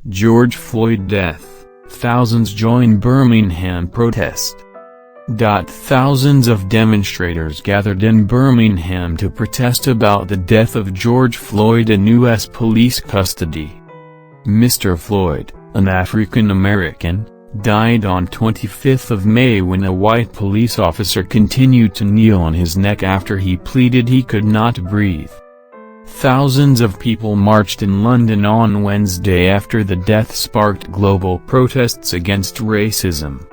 George Floyd death, thousands join Birmingham protest. Thousands of demonstrators gathered in Birmingham to protest about the death of George Floyd in U.S. police custody. Mr. Floyd, an African-American, died on 25th of May when a white police officer continued to kneel on his neck after he pleaded he could not breathe. Thousands of people marched in London on Wednesday after the death sparked global protests against racism.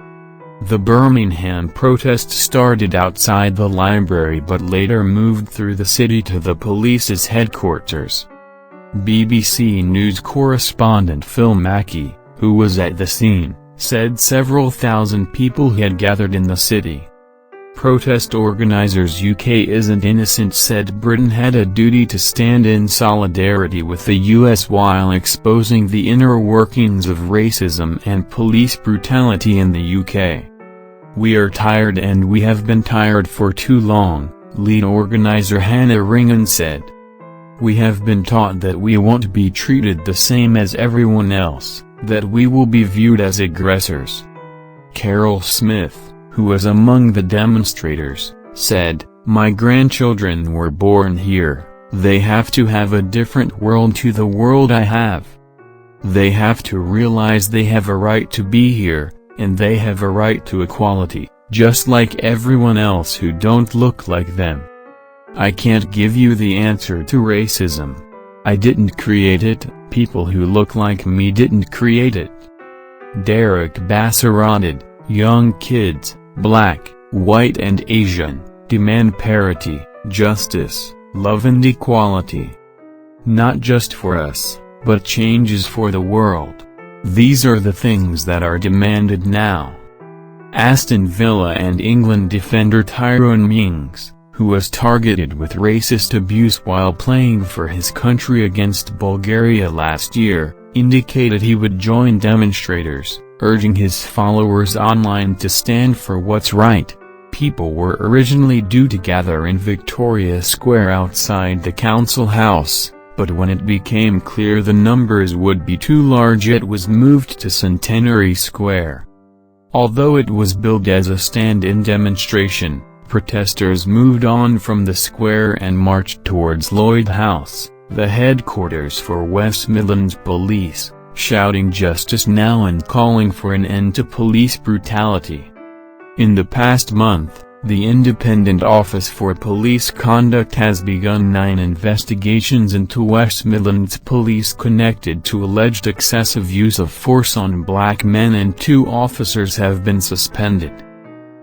The Birmingham protest started outside the library but later moved through the city to the police's headquarters. BBC News correspondent Phil Mackey, who was at the scene, said several thousand people had gathered in the city. Protest organizers UK Isn't Innocent said Britain had a duty to stand in solidarity with the US while exposing the inner workings of racism and police brutality in the UK. "We are tired and we have been tired for too long," lead organizer Hannah Ringen said. "We have been taught that we won't be treated the same as everyone else, that we will be viewed as aggressors." Carol Smith, who was among the demonstrators, said, "My grandchildren were born here, they have to have a different world to the world I have. They have to realize they have a right to be here, and they have a right to equality, just like everyone else who don't look like them. I can't give you the answer to racism. I didn't create it, people who look like me didn't create it." Derek Bassar added, "Young kids, Black, white and Asian, demand parity, justice, love and equality. Not just for us, but changes for the world. These are the things that are demanded now." Aston Villa and England defender Tyrone Mings, who was targeted with racist abuse while playing for his country against Bulgaria last year, indicated he would join demonstrators, urging his followers online to stand for what's right. People were originally due to gather in Victoria Square outside the council house, but when it became clear the numbers would be too large it was moved to Centenary Square. Although it was billed as a stand-in demonstration, protesters moved on from the square and marched towards Lloyd House, the headquarters for West Midlands Police, shouting "Justice now" and calling for an end to police brutality. In the past month, the Independent Office for Police Conduct has begun 9 investigations into West Midlands Police connected to alleged excessive use of force on black men and 2 officers have been suspended.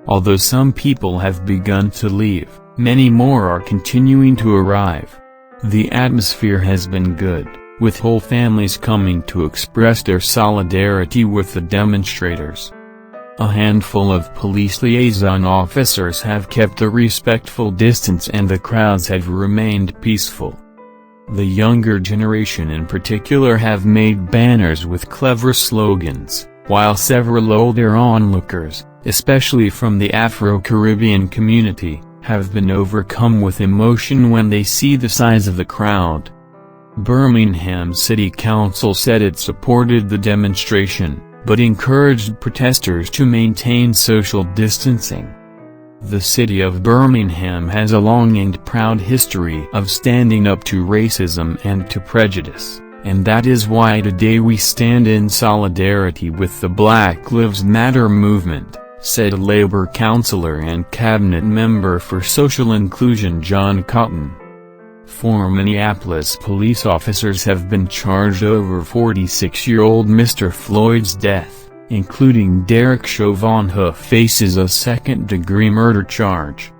Although some people have begun to leave, many more are continuing to arrive. The atmosphere has been good, with whole families coming to express their solidarity with the demonstrators. A handful of police liaison officers have kept a respectful distance and the crowds have remained peaceful. The younger generation in particular have made banners with clever slogans, while several older onlookers, especially from the Afro-Caribbean community, have been overcome with emotion when they see the size of the crowd. Birmingham City Council said it supported the demonstration, but encouraged protesters to maintain social distancing. The city of Birmingham has a long and proud history of standing up to racism and to prejudice, and that is why today we stand in solidarity with the Black Lives Matter movement, said Labour councillor and cabinet member for social inclusion John Cotton. 4 Minneapolis police officers have been charged over 46-year-old Mr. Floyd's death, including Derek Chauvin, who faces a second-degree murder charge.